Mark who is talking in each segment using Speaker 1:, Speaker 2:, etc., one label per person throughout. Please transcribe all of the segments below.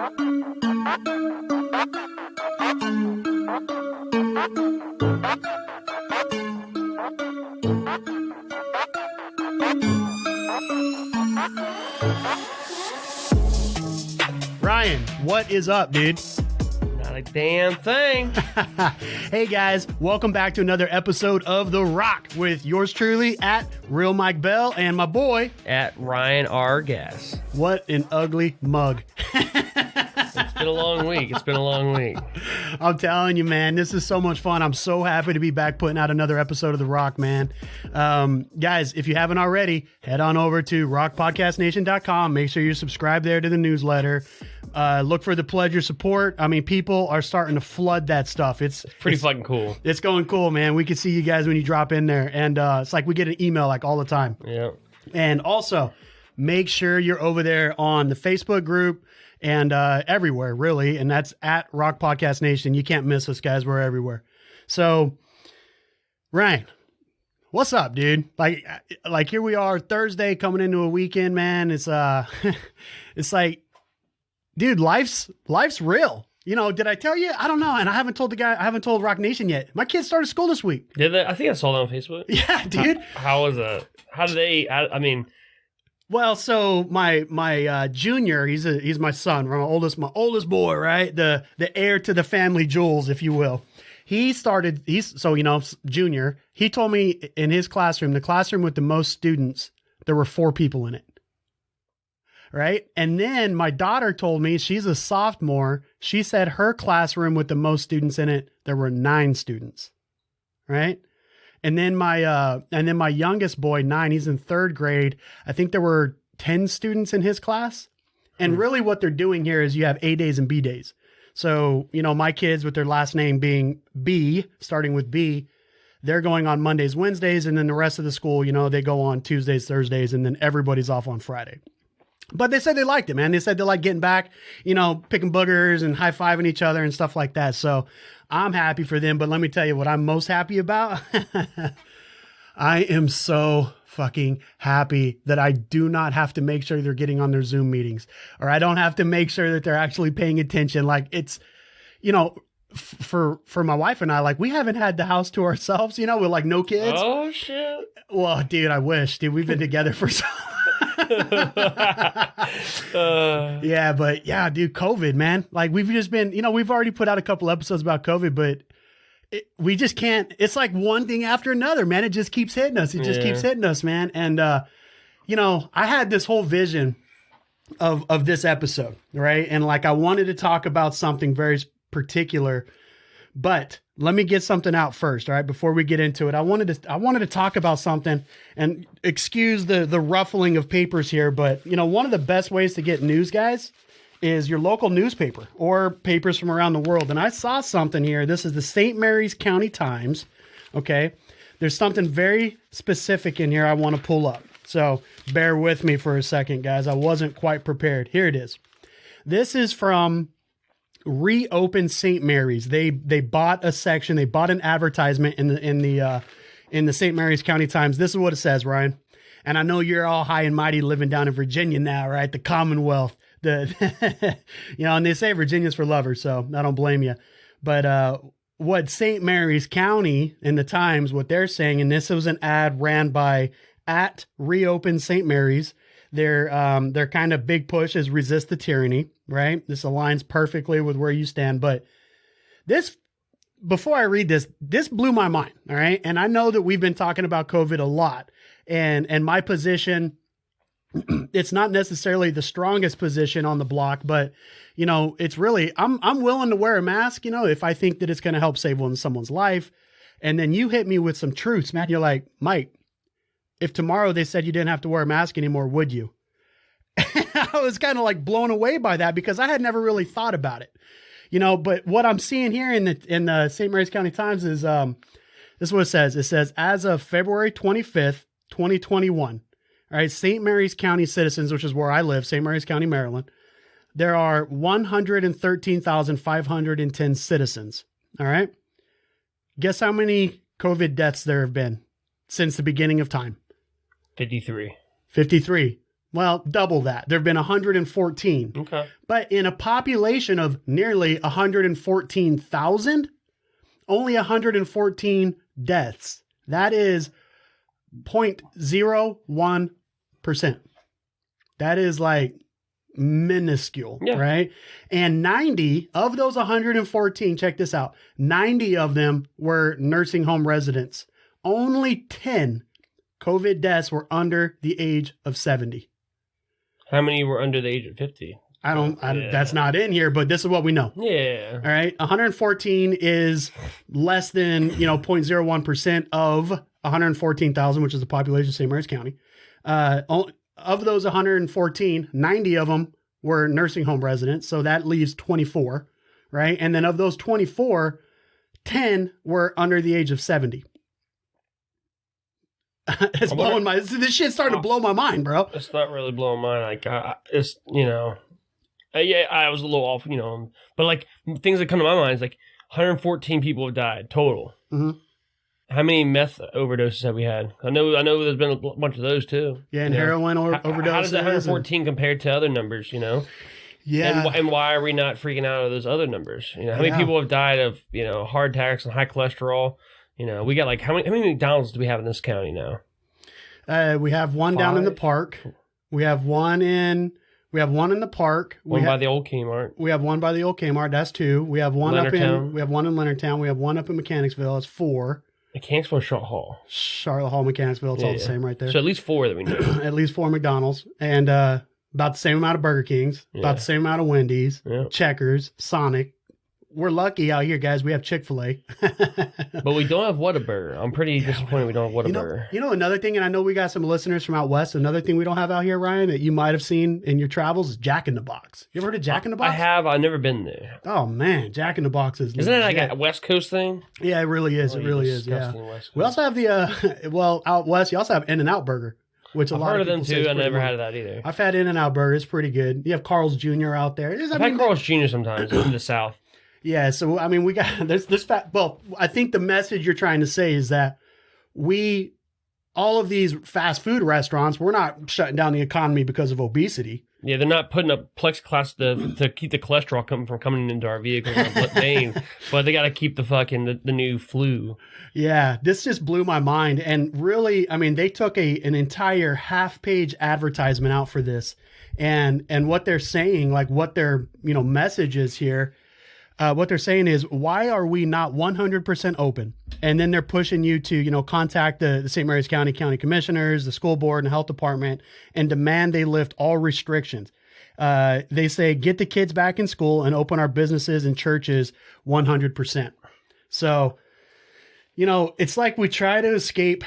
Speaker 1: Ryan, what is up, dude?
Speaker 2: Not a damn thing.
Speaker 1: Hey guys, welcome back to another episode of The ROC with yours truly at Real Mike Bell and my boy
Speaker 2: At Ryan R. Gas.
Speaker 1: What an ugly mug.
Speaker 2: It's been a long week. It's been a long week.
Speaker 1: I'm telling you, man, this is so much fun. I'm so happy to be back putting out another episode of The ROC, man. Guys, if you haven't already, head on over to rockpodcastnation.com. Make sure you subscribe there to the newsletter. Look for the pledge your support. I mean, people are starting to flood that stuff. It's
Speaker 2: Pretty fucking cool.
Speaker 1: It's going cool, man. We can see you guys when you drop in there. And it's like we get an email like all the time.
Speaker 2: Yeah.
Speaker 1: And also, make sure you're over there on the Facebook group and everywhere, really. And that's at Rock Podcast Nation. You can't miss us, guys. We're everywhere. So, Ryan, what's up, dude? Like here we are, Thursday, coming into a weekend, man. It's it's like, dude, life's real. You know, did I tell you? I don't know. And I haven't told Rock Nation yet. My kids started school this week.
Speaker 2: Did they? I think I saw that on Facebook.
Speaker 1: Yeah, dude.
Speaker 2: How was that? How did they? I mean,
Speaker 1: well, so my junior, he's my son, my oldest boy, right? The heir to the family jewels, if you will. He's junior. He told me in his classroom, the classroom with the most students, there were 4 people in it. Right. And then my daughter told me, she's a sophomore. She said her classroom with the most students in it, there were 9 students. Right. And then my youngest boy, 9, he's in 3rd grade. I think there were 10 students in his class. And really what they're doing here is you have A days and B days. So, you know, my kids with their last name being B, starting with B, they're going on Mondays, Wednesdays. And then the rest of the school, you know, they go on Tuesdays, Thursdays, and then everybody's off on Friday. But they said they liked it, man. They said they like getting back, you know, picking boogers and high-fiving each other and stuff like that. So I'm happy for them. But let me tell you what I'm most happy about. I am so fucking happy that I do not have to make sure they're getting on their Zoom meetings, or I don't have to make sure that they're actually paying attention. Like, it's, you know, for my wife and I, like, we haven't had the house to ourselves, you know, with like no kids.
Speaker 2: oh shit.
Speaker 1: Well, dude, I wish, dude, we've been together for so yeah, but yeah, dude, COVID, man. Like, we've just been, you know, we've already put out a couple episodes about COVID, but we just can't. It's like one thing after another, man. It just keeps hitting us. It just keeps hitting us, man. And you know, I had this whole vision of this episode, right? And like, I wanted to talk about something very particular, but let me get something out first, all right? Before we get into it, I wanted to talk about something, and excuse the ruffling of papers here, but you know, one of the best ways to get news, guys, is your local newspaper or papers from around the world. And I saw something here. This is the St. Mary's County Times. Okay. There's something very specific in here I want to pull up. So bear with me for a second, guys. I wasn't quite prepared. Here it is. This is from Reopen St. Mary's. They bought a section. They bought an advertisement in the St. Mary's County Times. This is what it says, Ryan. And I know you're all high and mighty living down in Virginia now, right? The Commonwealth. You know, and they say Virginia's for lovers, so I don't blame you. But what St. Mary's County in the Times, what they're saying, and this was an ad ran by at Reopen St. Mary's. Their kind of big push is resist the tyranny, right? This aligns perfectly with where you stand. But this, before I read this blew my mind, all right? And I know that we've been talking about COVID a lot, and my position, it's not necessarily the strongest position on the block, but you know, it's really, I'm willing to wear a mask, you know, if I think that it's going to help save someone's life. And then you hit me with some truths, man. You're like, Mike, if tomorrow they said you didn't have to wear a mask anymore, would you? I was kind of like blown away by that because I had never really thought about it, you know. But what I'm seeing here in the St. Mary's County Times is this is what it says. It says, as of February 25th, 2021, all right, St. Mary's County citizens, which is where I live, St. Mary's County, Maryland, there are 113,510 citizens. All right. Guess how many COVID deaths there have been since the beginning of time?
Speaker 2: 53.
Speaker 1: 53. Well, double that. There have been 114.
Speaker 2: Okay.
Speaker 1: But in a population of nearly 114,000, only 114 deaths. That is 0.01%. That is like minuscule, right? And 90 of those 114, check this out, 90 of them were nursing home residents. Only 10 COVID deaths were under the age of 70.
Speaker 2: How many were under the age of 50?
Speaker 1: That's not in here, but this is what we know.
Speaker 2: Yeah.
Speaker 1: All right. 114 is less than, 0.01% of 114,000, which is the population of St. Mary's County. Of those 114, 90 of them were nursing home residents. So that leaves 24, right? And then of those 24, 10 were under the age of 70. It's blowing this shit's starting to blow my mind, bro.
Speaker 2: It's not really blowing my mind. Like, it's, I was a little off, but like things that come to my mind is like 114 people have died total.
Speaker 1: Mm-hmm.
Speaker 2: How many meth overdoses have we had? I know there's been a bunch of those too.
Speaker 1: Yeah, and heroin overdoses.
Speaker 2: How does that 114 compare to other numbers,
Speaker 1: Yeah.
Speaker 2: And why are we not freaking out of those other numbers? How many people have died of, heart attacks and high cholesterol? We got like, how many McDonald's do we have in this county now?
Speaker 1: We have one
Speaker 2: 5?
Speaker 1: down in the park. We have one in the park.
Speaker 2: One by the old Kmart.
Speaker 1: We have one by the old Kmart. That's 2. We have one
Speaker 2: Leonardtown.
Speaker 1: we have one in Leonardtown. We have one up in Mechanicsville. That's 4.
Speaker 2: Mechanicsville, Charlotte Hall,
Speaker 1: Mechanicsville. It's all the same right there.
Speaker 2: So at least 4 that we know.
Speaker 1: At least 4 McDonald's. And about the same amount of Burger Kings. About the same amount of Wendy's.
Speaker 2: Yeah.
Speaker 1: Checkers. Sonic. We're lucky out here, guys. We have Chick-fil-A.
Speaker 2: But we don't have Whataburger. I'm pretty disappointed we don't have Whataburger.
Speaker 1: Another thing, and I know we got some listeners from out west, another thing we don't have out here, Ryan, that you might have seen in your travels is Jack in the Box. You ever heard of Jack in the Box?
Speaker 2: I have. I've never been there.
Speaker 1: Oh, man. Jack in the Box is
Speaker 2: Isn't that like a West Coast thing?
Speaker 1: Yeah, it really is. It really is, yeah.
Speaker 2: West
Speaker 1: We also have out west, you also have In-N-Out Burger, which
Speaker 2: I've heard of them too. I never had that either.
Speaker 1: I've had In-N-Out Burger. It's pretty good. You have Carl's Jr. out there.
Speaker 2: I've had Carl's Jr. sometimes in the South.
Speaker 1: Yeah, so I mean, we got this well, I think the message you're trying to say is that all of these fast food restaurants, we're not shutting down the economy because of obesity.
Speaker 2: Yeah, they're not putting up plexiglass to keep the cholesterol coming into our vehicles on vein, but they got to keep the new flu.
Speaker 1: Yeah, this just blew my mind. And really, I mean, they took an entire half-page advertisement out for this. And what they're saying, like what their, message is here, what they're saying is, why are we not 100% open? And then they're pushing you to, contact the St. Mary's County commissioners, the school board, and the health department, and demand they lift all restrictions. They say, get the kids back in school and open our businesses and churches 100%. So, it's like we try to escape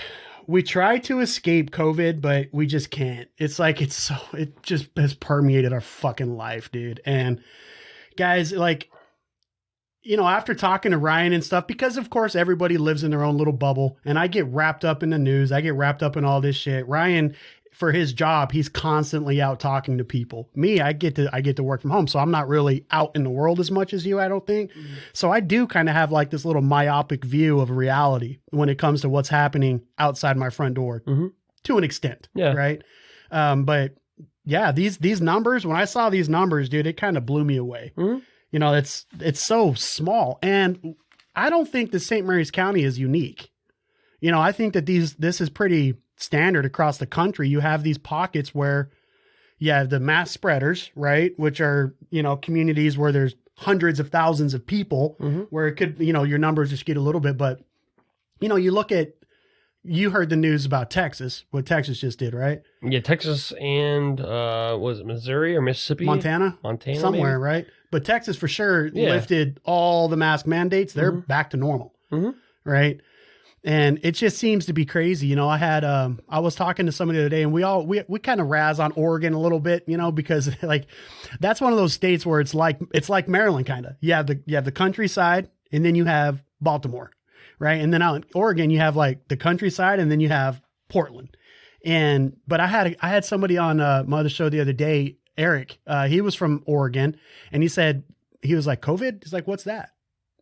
Speaker 1: COVID, but we just can't. It's like, it just has permeated our fucking life, dude. And guys, like, after talking to Ryan and stuff, because of course everybody lives in their own little bubble, and I get wrapped up in the news, I get wrapped up in all this shit. Ryan, for his job, he's constantly out talking to people. Me, I get to work from home, so I'm not really out in the world as much as you, I don't think. Mm-hmm. So I do kind of have like this little myopic view of reality when it comes to what's happening outside my front door, to an extent, right? But yeah, these numbers, when I saw these numbers, dude, it kind of blew me away. Mm-hmm. It's so small. And I don't think that St. Mary's County is unique. I think that this is pretty standard across the country. You have these pockets where you have the mass spreaders, right? Which are, communities where there's hundreds of thousands of people, where it could, your numbers just get a little bit. But, you heard the news about Texas, what Texas just did, right?
Speaker 2: Yeah, Texas and, was it Missouri or Mississippi?
Speaker 1: Montana, somewhere,
Speaker 2: maybe?
Speaker 1: Right? But Texas for sure lifted all the mask mandates. They're back to normal, right? And it just seems to be crazy. I was talking to somebody the other day, and we kind of razz on Oregon a little bit, because like that's one of those states where it's like Maryland kind of. You have the countryside, and then you have Baltimore, right? And then out in Oregon, you have like the countryside, and then you have Portland. But I had somebody on my other show the other day, Eric. He was from Oregon, and he said, he was like, COVID? He's like, what's that?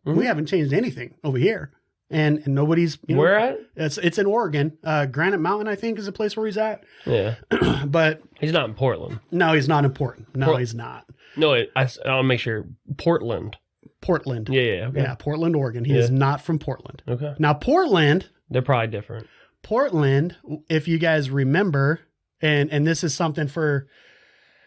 Speaker 1: We haven't changed anything over here. and nobody's,
Speaker 2: where at?
Speaker 1: It's in Oregon. Granite Mountain, I think, is the place where he's at.
Speaker 2: Yeah.
Speaker 1: But
Speaker 2: he's not in Portland.
Speaker 1: No, he's not in Portland. No, he's not.
Speaker 2: No, I'll make sure. Portland.
Speaker 1: Yeah. Okay. Yeah, Portland, Oregon. He is not from Portland.
Speaker 2: Okay.
Speaker 1: Now, Portland.
Speaker 2: They're probably different.
Speaker 1: Portland, if you guys remember, and this is something for,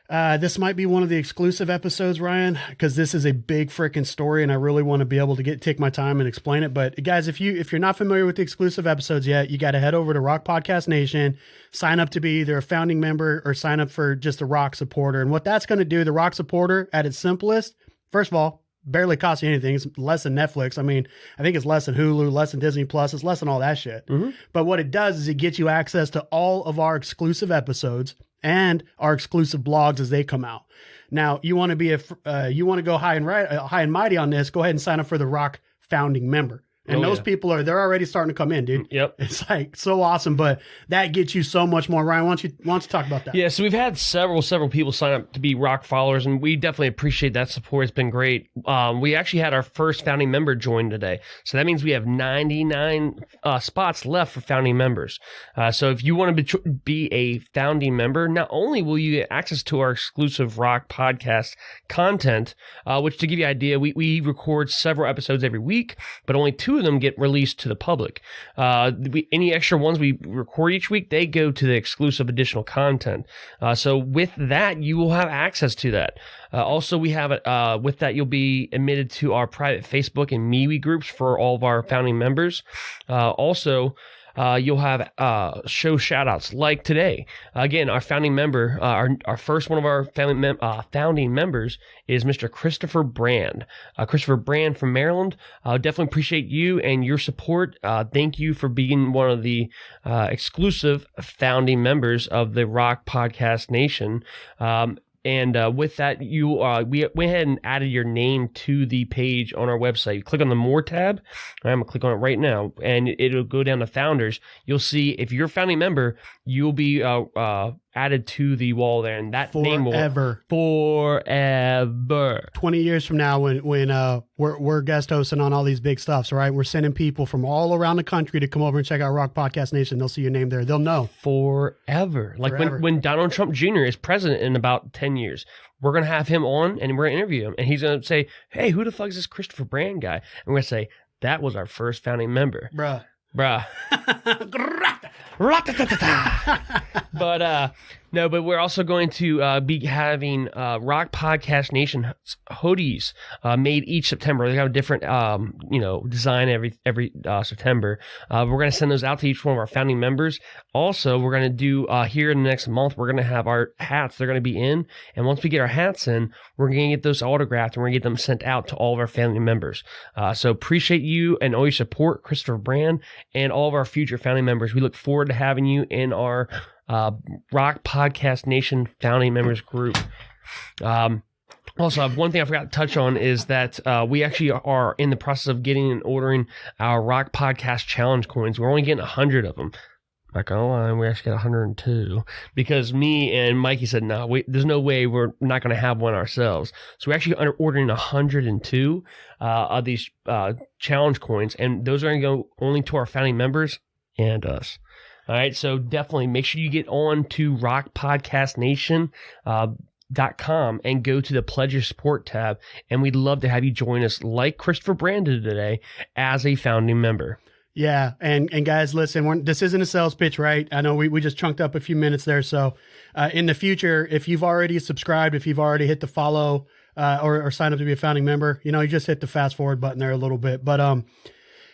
Speaker 1: this might be one of the exclusive episodes, Ryan, because this is a big freaking story, and I really want to be able to take my time and explain it. But guys, if you're not familiar with the exclusive episodes yet, you got to head over to ROC Podcast Nation, sign up to be either a founding member or sign up for just a ROC supporter. And what that's going to do, the ROC supporter at its simplest, first of all, barely costs you anything. It's less than Netflix. I mean, I think it's less than Hulu, less than Disney Plus. It's less than all that shit. Mm-hmm. But what it does is it gets you access to all of our exclusive episodes and our exclusive blogs as they come out. Now, you want to you want to go high and mighty on this, go ahead and sign up for the ROC founding member. And those people they're already starting to come in, dude.
Speaker 2: Yep.
Speaker 1: It's like so awesome, but that gets you so much more. Ryan, why don't you talk about that?
Speaker 2: Yeah, so we've had several people sign up to be ROC followers, and we definitely appreciate that support. It's been great. We actually had our first founding member join today. So that means we have 99 spots left for founding members. So if you want to be a founding member, not only will you get access to our exclusive ROC podcast content, which to give you an idea, we record several episodes every week, but only 2 of them get released to the public. Any extra ones we record each week, they go to the exclusive additional content. So with that, you will have access to that. Also, we have with that, you'll be admitted to our private Facebook and MeWe groups for all of our founding members. Also, you'll have show shout outs like today. Again, our founding member, our first one of our founding members is Mr. Christopher Brand. Christopher Brand from Maryland. Definitely appreciate you and your support. Thank you for being one of the exclusive founding members of the ROC Podcast Nation. And with that, we went ahead and added your name to the page on our website. You click on the More tab. I'm going to click on it right now, and it'll go down to Founders. You'll see if you're a founding member, you'll be added to the wall there, and that name will forever.
Speaker 1: 20 years from now, when we're guest hosting on all these big stuffs, right? We're sending people from all around the country to come over and check out ROC Podcast Nation. They'll see your name there. They'll know
Speaker 2: forever. Like when Donald Trump Jr. is president in about 10 years, we're gonna have him on and we're gonna interview him, and he's gonna say, "Hey, who the fuck is this Christopher Brand guy?" And we're gonna say, "That was our first founding member, bruh." But we're also going to be having ROC Podcast Nation hoodies made each September. They have a different design every September. We're going to send those out to each one of our founding members. Also, we're going to do here in the next month, we're going to have our hats. They're going to be in, and once we get our hats in, we're going to get those autographed and we're going to get them sent out to all of our family members. So appreciate you and all your support, Christopher Brand, and all of our future founding members. We look forward to having you in our ROC Podcast Nation founding members group. Also, one thing I forgot to touch on is that we actually are in the process of getting and ordering our ROC Podcast Challenge coins. We're only getting 100 of them. Not gonna lie, we actually got 102 because me and Mikey said, no, there's no way we're not gonna have one ourselves. So we're actually ordering 102 of these challenge coins, and those are gonna go only to our founding members and us. All right, so definitely make sure you get on to ROCPodcastNation.com and go to the Pledge Your Support tab, and we'd love to have you join us like Christopher Brand did today as a founding member.
Speaker 1: Yeah, and guys, listen, this isn't a sales pitch, right? I know we just chunked up a few minutes there, so in the future, if you've already subscribed, if you've already hit the follow or signed up to be a founding member, you just hit the fast forward button there a little bit, but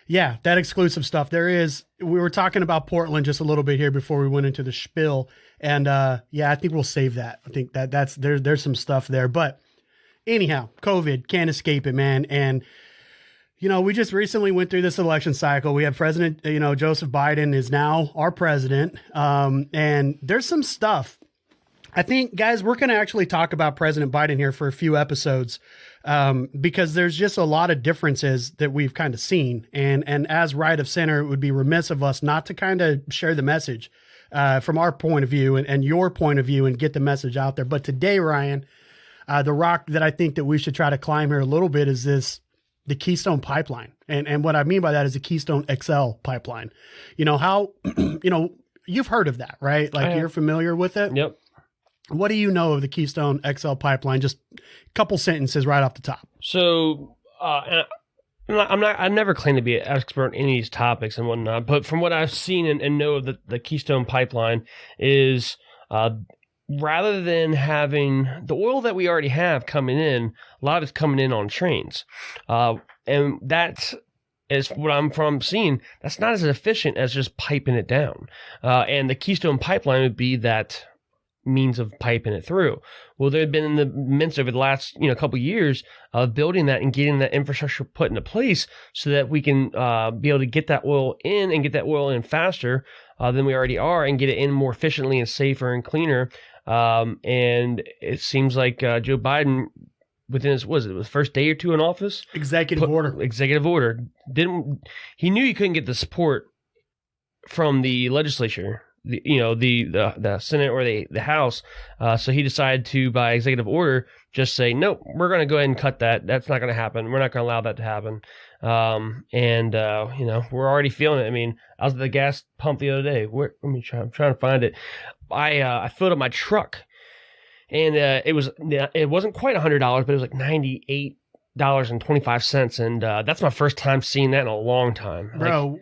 Speaker 1: yeah, that exclusive stuff. We were talking about Portland just a little bit here before we went into the spiel. And I think we'll save that. I think there's some stuff there. But anyhow, COVID, can't escape it, man. And, we just recently went through this election cycle. We have President, Joseph Biden is now our president. And there's some stuff. I think, guys, we're going to actually talk about President Biden here for a few episodes because there's just a lot of differences that we've kind of seen. And as right of center, it would be remiss of us not to kind of share the message from our point of view and your point of view and get the message out there. But today, Ryan, the rock that I think that we should try to climb here a little bit is this the Keystone pipeline. And what I mean by that is the Keystone XL pipeline. You know, how, you've heard of that, right? Like you're familiar with it.
Speaker 2: Yep.
Speaker 1: What do you know of the Keystone XL pipeline? Just a couple sentences right off the top.
Speaker 2: So, and I never claim to be an expert in any of these topics and whatnot, but from what I've seen and know of the Keystone pipeline is, rather than having the oil that we already have coming in, a lot of it's coming in on trains. And that's, is what I'm seeing, that's not as efficient as just piping it down. And the Keystone pipeline would be that means of piping it through. Well, they've been in the midst over the last couple of years of building that and getting that infrastructure put into place so that we can be able to get that oil in and get that oil in faster than we already are and get it in more efficiently and safer and cleaner. And it seems like Joe Biden, within his first day or two in office, executive order he knew he couldn't get the support from the legislature, the Senate or the House, so he decided to, by executive order, just say, nope, we're going to go ahead and cut that. That's not going to happen. We're not going to allow that to happen. We're already feeling it. I mean, I was at the gas pump the other day. I'm trying to find it. I filled up my truck, and it wasn't quite $100, but it was like $98.25, and that's my first time seeing that in a long time.
Speaker 1: Bro,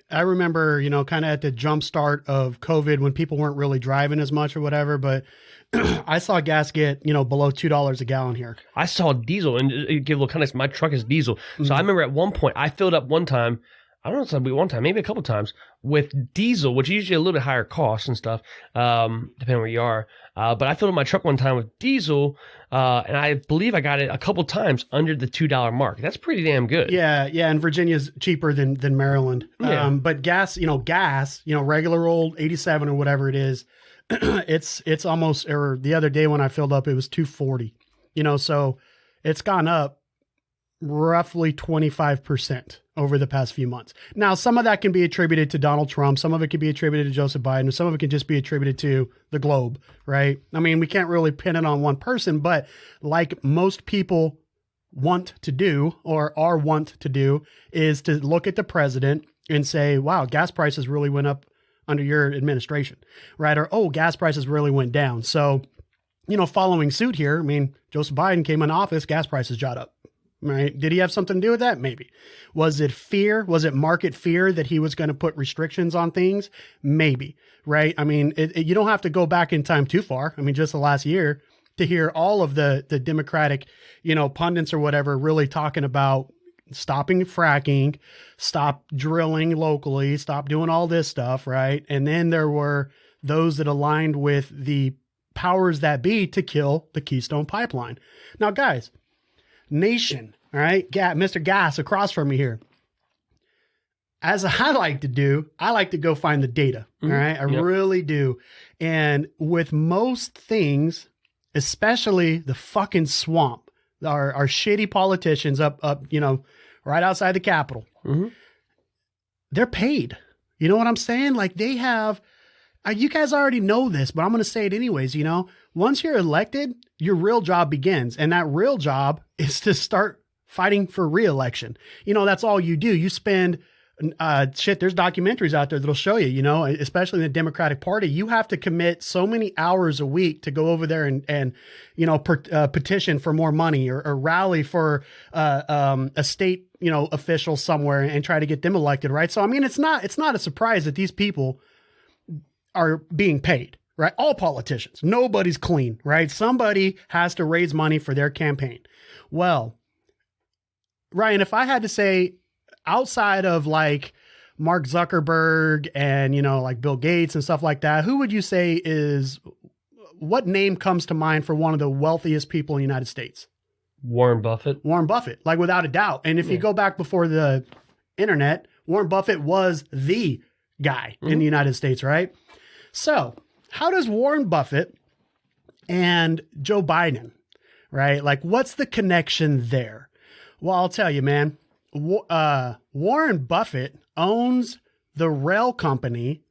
Speaker 1: I remember, kind of at the jump start of COVID when people weren't really driving as much or whatever, but I saw gas get, below $2 a gallon here. I
Speaker 2: saw diesel, and to give a little context, my truck is diesel. Mm-hmm. So I remember at one point, I filled up one time, I don't know if it's one time, maybe a couple times, with diesel, which is usually a little bit higher cost and stuff, depending where you are. But I filled up my truck one time with diesel, and I believe I got it a couple times under the $2 mark. That's pretty damn good.
Speaker 1: Yeah, and Virginia's cheaper than Maryland. Yeah. But gas, regular old 87 or whatever it is, it's almost, or the other day when I filled up, it was $2.40. So it's gone up roughly 25% over the past few months. Now, some of that can be attributed to Donald Trump. Some of it can be attributed to Joseph Biden. Some of it can just be attributed to the globe, right? I mean, we can't really pin it on one person, but like most people want to do or are want to do is to look at the president and say, wow, gas prices really went up under your administration, right? Or, oh, gas prices really went down. So, following suit here, I mean, Joseph Biden came in office, gas prices shot up. Right? Did he have something to do with that? Maybe. Was it fear? Was it market fear that he was going to put restrictions on things? Maybe. Right? I mean, you don't have to go back in time too far. I mean, just the last year to hear all of the Democratic, pundits or whatever really talking about stopping fracking, stop drilling locally, stop doing all this stuff. Right? And then there were those that aligned with the powers that be to kill the Keystone pipeline. Now, guys, nation, all right, Mr. Gas across from me here. As I like to do, I like to go find the data, all right? I really do. And with most things, especially the fucking swamp, our shitty politicians up, right outside the Capitol, they're paid. You know what I'm saying? Like they have, you guys already know this, but I'm going to say it anyways, once you're elected, your real job begins. And that real job is to start fighting for re-election. That's all you do. You spend, there's documentaries out there that'll show you, especially in the Democratic Party, you have to commit so many hours a week to go over there and petition for more money or rally for a state, official somewhere and try to get them elected. Right. So, I mean, it's not a surprise that these people are being paid. Right? All politicians. Nobody's clean, right? Somebody has to raise money for their campaign. Well, Ryan, if I had to say outside of like Mark Zuckerberg and, like Bill Gates and stuff like that, who would you say what name comes to mind for one of the wealthiest people in the United States?
Speaker 2: Warren Buffett.
Speaker 1: Warren Buffett, like without a doubt. And if you go back before the internet, Warren Buffett was the guy in the United States, right? So, how does Warren Buffett and Joe Biden, right? Like, what's the connection there? Well, I'll tell you, man. Warren Buffett owns the rail company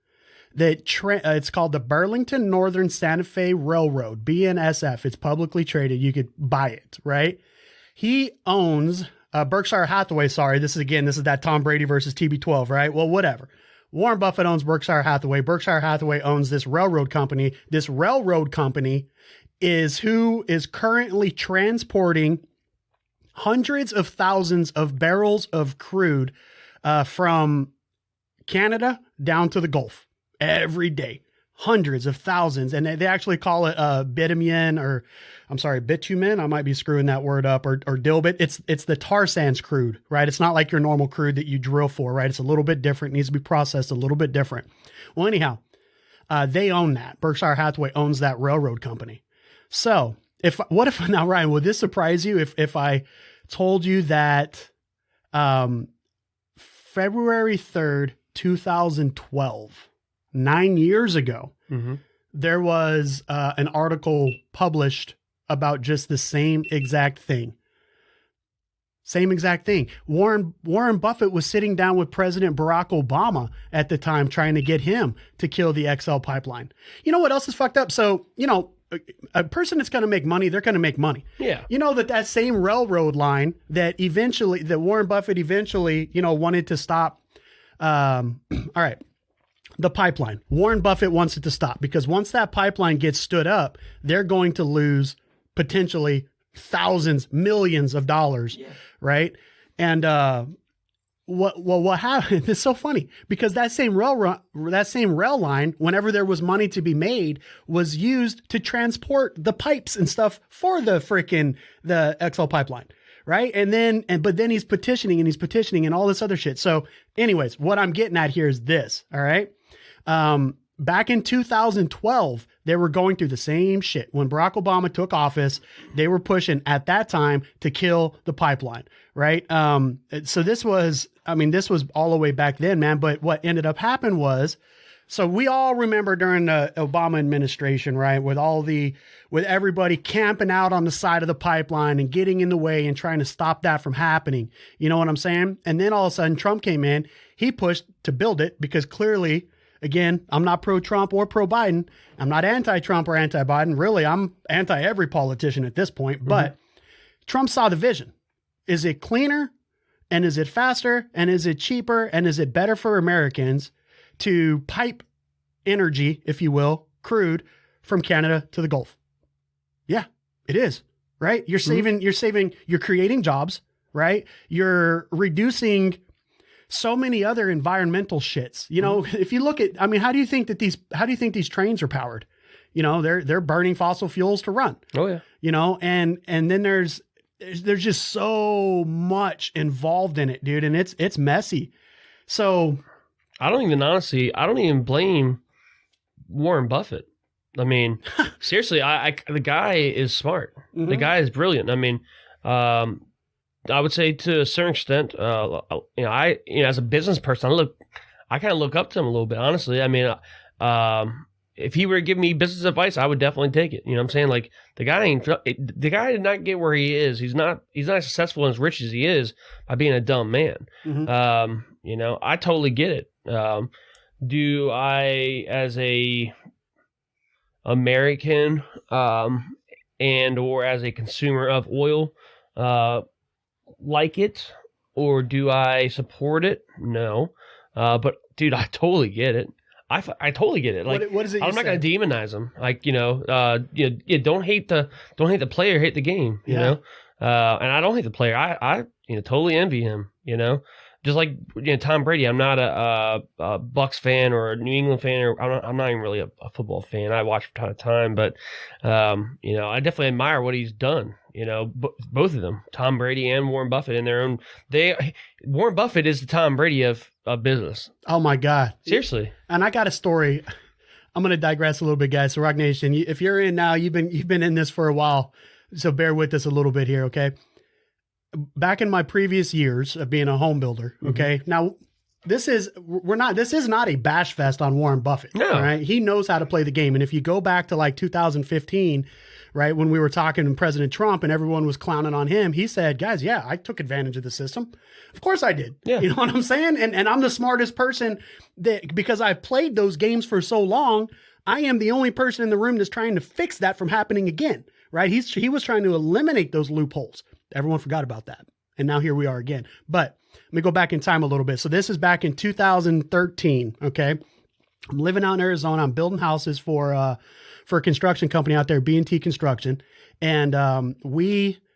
Speaker 1: that it's called the Burlington Northern Santa Fe Railroad, BNSF. It's publicly traded. You could buy it, right? He owns Berkshire Hathaway, sorry, this is that Tom Brady versus TB12, right? Well, whatever. Warren Buffett owns Berkshire Hathaway. Berkshire Hathaway owns this railroad company. This railroad company is who is currently transporting hundreds of thousands of barrels of crude from Canada down to the Gulf every day. Hundreds of thousands. And they actually call it bitumen, I might be screwing that word up, or dilbit. It's the tar sands crude, right? It's not like your normal crude that you drill for, right? It's a little bit different, needs to be processed a little bit different. Well, anyhow, they own that. Berkshire Hathaway owns that railroad company. So now, Ryan, would this surprise you if I told you that February 3rd, 2012, 9 years ago, there was an article published about just the same exact thing. Same exact thing. Warren Buffett was sitting down with President Barack Obama at the time trying to get him to kill the XL pipeline. You know what else is fucked up? So, a person that's going to make money, they're going to make money.
Speaker 2: Yeah.
Speaker 1: You know that same railroad line that Warren Buffett eventually, wanted to stop. All right. The pipeline. Warren Buffett wants it to stop because once that pipeline gets stood up, they're going to lose potentially thousands, millions of dollars. Yeah. Right. And, what happened? It's so funny because that same rail line, whenever there was money to be made, was used to transport the pipes and stuff for the XL pipeline. Right. But then he's petitioning and all this other shit. So anyways, what I'm getting at here is this. All right. Back in 2012, they were going through the same shit. When Barack Obama took office, they were pushing at that time to kill the pipeline. Right. So this was all the way back then, man. But what ended up happening was, so we all remember during the Obama administration, right, with everybody camping out on the side of the pipeline and getting in the way and trying to stop that from happening. You know what I'm saying? And then all of a sudden Trump came in, he pushed to build it because clearly, again, I'm not pro-Trump or pro-Biden. I'm not anti-Trump or anti-Biden. Really, I'm anti every politician at this point, but Trump saw the vision. Is it cleaner? And is it faster? And is it cheaper? And is it better for Americans to pipe energy, if you will, crude from Canada to the Gulf? Yeah, it is, right? You're creating jobs, right? You're reducing so many other environmental shits. If you look at, how do you think these trains are powered? They're burning fossil fuels to run.
Speaker 2: Oh yeah.
Speaker 1: And then there's just so much involved in it, dude. And it's messy. So
Speaker 2: I don't even blame Warren Buffett. Seriously, the guy is smart. The guy is brilliant. I would say to a certain extent, as a business person, I kind of look up to him a little bit, honestly. If he were to give me business advice, I would definitely take it. You know what I'm saying? Like the guy did not get where he is. He's not as successful and as rich as he is by being a dumb man. I totally get it. Do I, as a American, and or as a consumer of oil, like it, or do I support it? No. But dude, I totally get it. I totally get it. Like,
Speaker 1: what is it?
Speaker 2: I'm not going to demonize him. Like, don't hate the player, hate the game, you know? And I don't hate the player. I totally envy him, just like, Tom Brady. I'm not a Bucks fan or a New England fan, or I'm not even really a football fan. I watch from time to time, but, I definitely admire what he's done. Both of them, Tom Brady and Warren Buffett, in their own. Warren Buffett is the Tom Brady of business.
Speaker 1: Oh my God,
Speaker 2: seriously.
Speaker 1: And I got a story. I'm going to digress a little bit, guys. So Rock Nation, if you're in now, you've been in this for a while, so bear with us a little bit here, okay? Back in my previous years of being a home builder, okay? Now, this is not a bash fest on Warren Buffett.
Speaker 2: No.
Speaker 1: Right? He knows how to play the game. And if you go back to like 2015, right, when we were talking to President Trump and everyone was clowning on him, he said, guys, yeah, I took advantage of the system. Of course I did.
Speaker 2: Yeah.
Speaker 1: You know what I'm saying? And I'm the smartest person because I've played those games for so long. I am the only person in the room that's trying to fix that from happening again, right? He was trying to eliminate those loopholes. Everyone forgot about that. And now here we are again. But let me go back in time a little bit. So this is back in 2013. Okay. I'm living out in Arizona. I'm building houses for a construction company out there, B&T Construction. And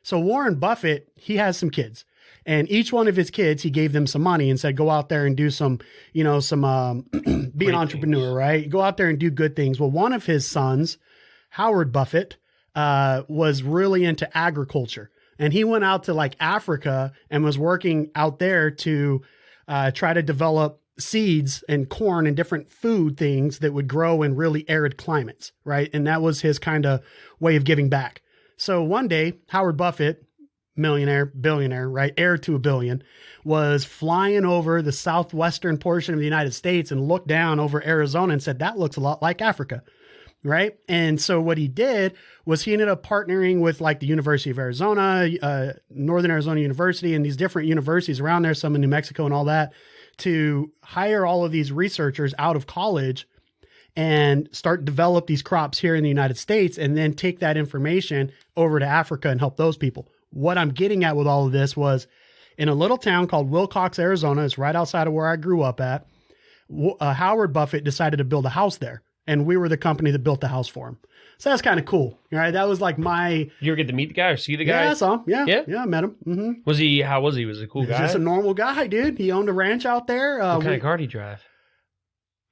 Speaker 1: so Warren Buffett, he has some kids. And each one of his kids, he gave them some money and said, go out there and do some, be an entrepreneur, right? Go out there and do good things. Well, one of his sons, Howard Buffett, was really into agriculture. And he went out to like Africa and was working out there to try to develop seeds and corn and different food things that would grow in really arid climates, right? And that was his kind of way of giving back. So one day, Howard Buffett, millionaire, billionaire, right? Heir to $1 billion, was flying over the southwestern portion of the United States and looked down over Arizona and said, that looks a lot like Africa, right? And so what he did was he ended up partnering with like the University of Arizona, Northern Arizona University, and these different universities around there, some in New Mexico and all that, to hire all of these researchers out of college and start develop these crops here in the United States, and then take that information over to Africa and help those people. What I'm getting at with all of this was in a little town called Wilcox, Arizona. It's right outside of where I grew up at. Howard Buffett decided to build a house there, and we were the company that built the house for him. So that's kind of cool. Right. That was like my.
Speaker 2: You ever get to meet the guy or see the guy?
Speaker 1: Yeah, I saw him. Yeah. I met him. Mm-hmm.
Speaker 2: How was he? Was he a cool guy?
Speaker 1: Just a normal guy, dude. He owned a ranch out there.
Speaker 2: What kind of car did he drive?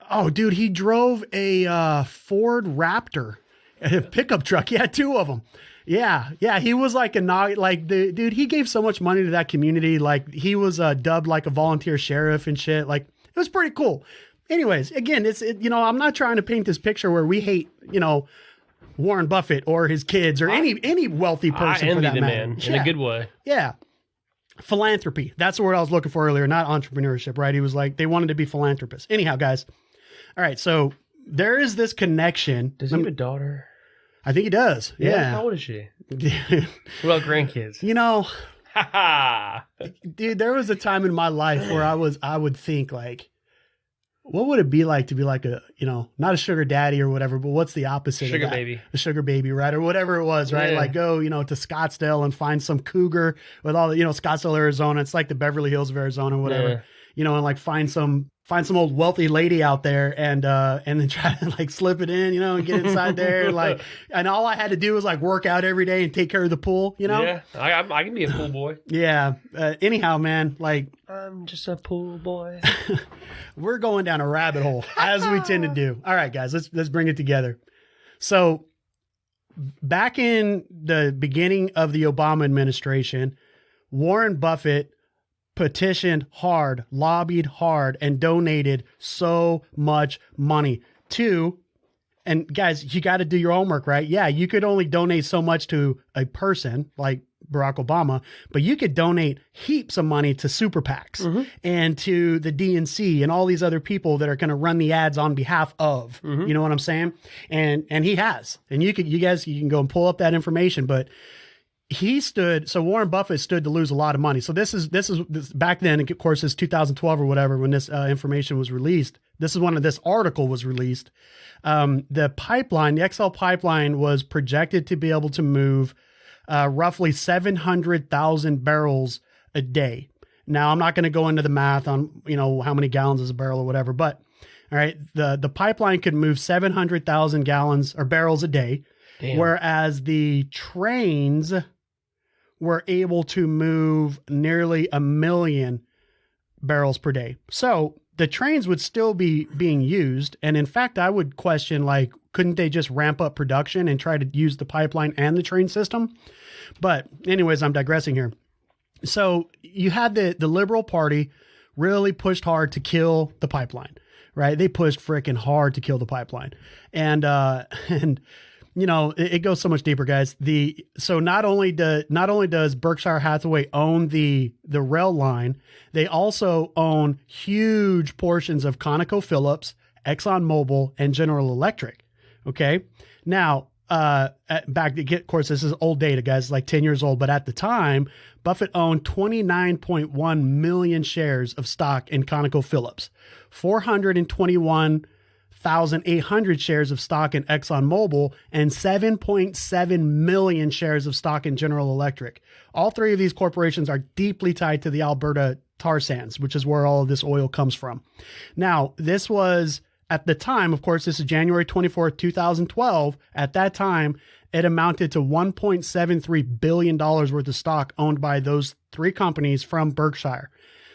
Speaker 1: Oh, dude, he drove a Ford Raptor, a pickup truck. He had two of them. Yeah. He was like dude, he gave so much money to that community. Like he was dubbed like a volunteer sheriff and shit. Like it was pretty cool. Anyways, again, I'm not trying to paint this picture where we hate, Warren Buffett or his kids or any wealthy person for that matter.
Speaker 2: Man in a good way.
Speaker 1: Yeah. Philanthropy. That's the word I was looking for earlier, not entrepreneurship, right? He was like, they wanted to be philanthropists. Anyhow, guys. All right. So there is this connection.
Speaker 2: Does he have a daughter?
Speaker 1: I think he does. Yeah.
Speaker 2: How old is she? What about grandkids?
Speaker 1: Dude, there was a time in my life where I would think like, what would it be like to be like a, not a sugar daddy or whatever, but what's the opposite
Speaker 2: sugar
Speaker 1: of that?
Speaker 2: Baby.
Speaker 1: A sugar baby, right? Or whatever it was, right?
Speaker 2: Yeah.
Speaker 1: Like go, to Scottsdale and find some cougar with all the, Scottsdale, Arizona. It's like the Beverly Hills of Arizona, whatever, and like find some old wealthy lady out there and then try to like slip it in, and get inside there. And all I had to do was like work out every day and take care of the pool,
Speaker 2: Yeah, I can be a pool boy.
Speaker 1: Yeah. Anyhow, man, like.
Speaker 2: I'm just a pool boy.
Speaker 1: We're going down a rabbit hole as we tend to do. All right, guys, let's bring it together. So back in the beginning of the Obama administration, Warren Buffett petitioned hard, lobbied hard, and donated so much money to, and guys, you got to do your homework, right? Yeah, you could only donate so much to a person like Barack Obama, but you could donate heaps of money to super PACs and to the DNC and all these other people that are going to run the ads on behalf of, you know what I'm saying? And he has, and you can go and pull up that information, but so Warren Buffett stood to lose a lot of money. So this is back then, of course, it's 2012 or whatever, when this information was released. This article was released. The XL pipeline was projected to be able to move roughly 700,000 barrels a day. Now, I'm not going to go into the math on, how many gallons is a barrel or whatever, but all right, the pipeline could move 700,000 gallons or barrels a day. Damn. Whereas the trains were able to move nearly 1 million barrels per day. So the trains would still be being used. And in fact, I would question, like, couldn't they just ramp up production and try to use the pipeline and the train system? But anyways, I'm digressing here. So you had the Liberal Party really pushed hard to kill the pipeline, right? They pushed freaking hard to kill the pipeline. And it goes so much deeper, guys. So not only does Berkshire Hathaway own the rail line, they also own huge portions of ConocoPhillips, ExxonMobil, and General Electric. Okay. Now, of course, this is old data, guys, it's like 10 years old, but at the time, Buffett owned 29.1 million shares of stock in ConocoPhillips, 421 1,800 shares of stock in ExxonMobil, and 7.7 million shares of stock in General Electric. All three of these corporations are deeply tied to the Alberta tar sands, which is where all of this oil comes from. Now, this was at the time, of course, this is January 24th, 2012. At that time, it amounted to $1.73 billion worth of stock owned by those three companies from Berkshire.